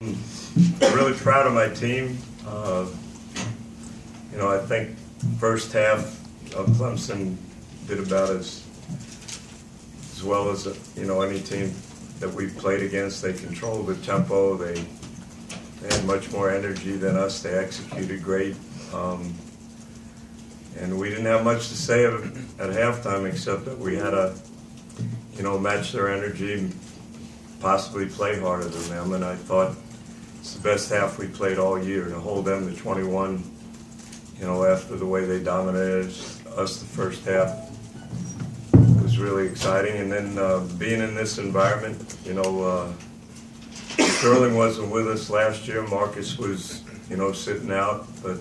I'm really proud of my team. I think first half Clemson did about as well as any team that we played against. They controlled the tempo. They had much more energy than us. They executed great, and we didn't have much to say at halftime except that we had to match their energy, possibly play harder than them. And I thought it's the best half we played all year. To hold them to 21, after the way they dominated us the first half, was really exciting. And then being in this environment, Sterling wasn't with us last year. Marcus was, sitting out, but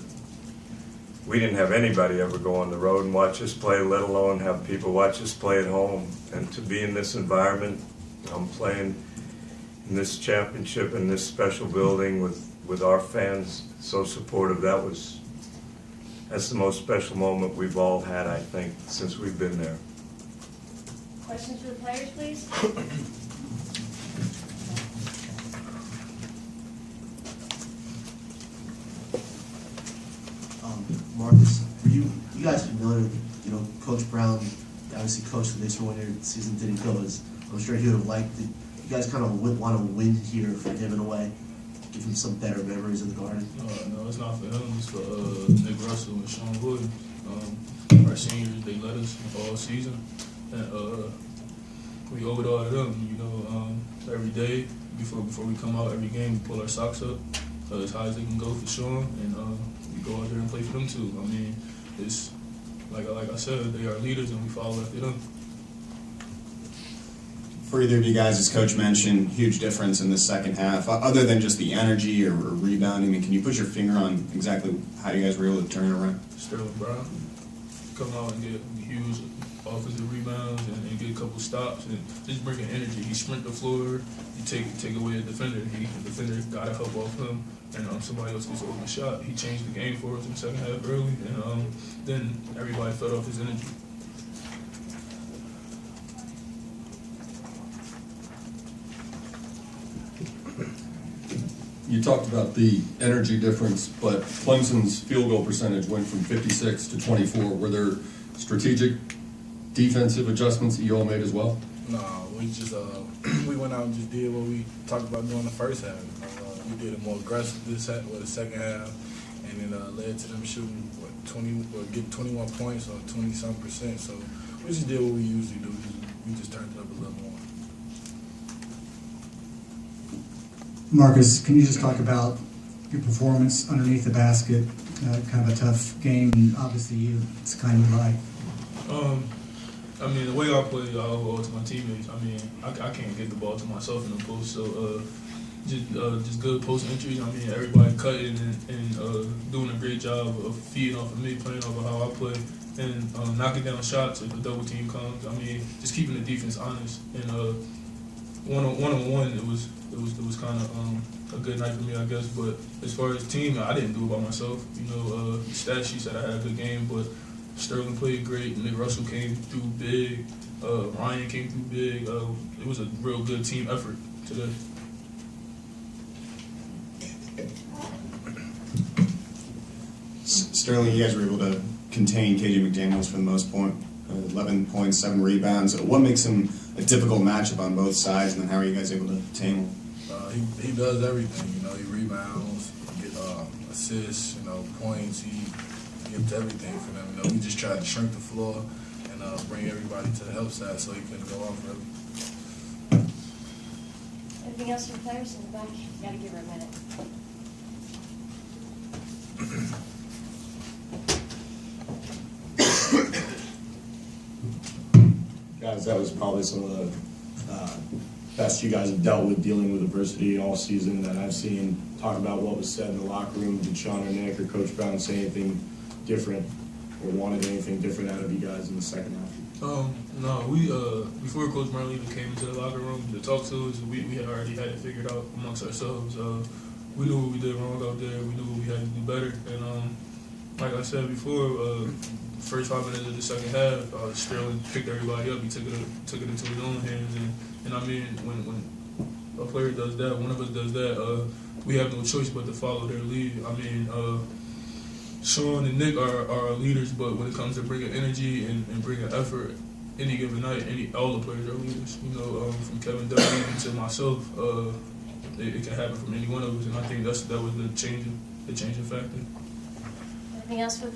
we didn't have anybody ever go on the road and watch us play, let alone have people watch us play at home. And to be in this environment, I'm playing in this championship in this special building with our fans so supportive. That's the most special moment we've all had, I think, since we've been there. Questions for the players, please? Marcus, are you guys familiar with, Coach Brown obviously coached the Knicks for 1 year, the season didn't go as I'm sure he would have liked it. You guys kind of want to win here for him in a way, give him some better memories in the Garden? No, it's not for him. It's for Nick Russell and Sean Wood. Our seniors, they led us all season, and we owe it all to them. Every day before we come out, every game we pull our socks up as high as they can go for Sean, and we go out there and play for them too. It's like I said, they are leaders, and we follow after them. For either of you guys, as Coach mentioned, huge difference in the second half. Other than just the energy or rebounding, can you put your finger on exactly how you guys were able to turn it around? Sterling Brown come out and get huge offensive rebounds and get a couple stops and just bring energy. He sprint the floor, you take away a defender. The defender got to help off him, and somebody else gets an open shot. He changed the game for us in the second half early, and then everybody fed off his energy. You talked about the energy difference, but Clemson's field goal percentage went from 56 to 24. Were there strategic defensive adjustments that you all made as well? No, we just we went out and just did what we talked about doing the first half. We did it more aggressive the second half, and it led to them shooting getting 21 points or 20-some%. So we just did what we usually do. We just turned it up a little more. Marcus, can you just talk about your performance underneath the basket? Kind of a tough game, and obviously it's kind of like. The way I play, I owe it to my teammates. I can't get the ball to myself in the post, so just good post entries. Everybody cutting and doing a great job of feeding off of me, playing off of how I play, and knocking down shots if the double team comes. Just keeping the defense honest. And one-on-one, it was kind of a good night for me, I guess. But as far as team, I didn't do it by myself. The stat sheet said I had a good game, but Sterling played great. Nick Russell came through big. Ryan came through big. It was a real good team effort today. Sterling, you guys were able to contain KJ McDaniels for the most part. 11 points, 7 rebounds. What makes him a difficult matchup on both sides, and then how are you guys able to tame him? He does everything. He rebounds, get assists, points. He gives everything for them. We just tried to shrink the floor and bring everybody to the help side so he couldn't go off really. Anything else for the players in the back? You got to give her a minute. Guys, that was probably some of the best you guys have dealt with dealing with adversity all season that I've seen. Talk about what was said in the locker room. Did Sean or Nick or Coach Brown say anything different or wanted anything different out of you guys in the second half? No, we before Coach Brown even came into the locker room to talk to us, we had already had it figured out amongst ourselves. We knew what we did wrong out there. We knew what we had to do better. And like I said before, first 5 minutes of the second half, Sterling picked everybody up. He took it into his own hands. And when a player does that, one of us does that, we have no choice but to follow their lead. I mean, Sean and Nick are our leaders, but when it comes to bringing energy and bringing effort, any given night, all the players are leaders. You know, from Kevin Dunn to myself, it can happen from any one of us, and I think that was the changing factor. Anything else for the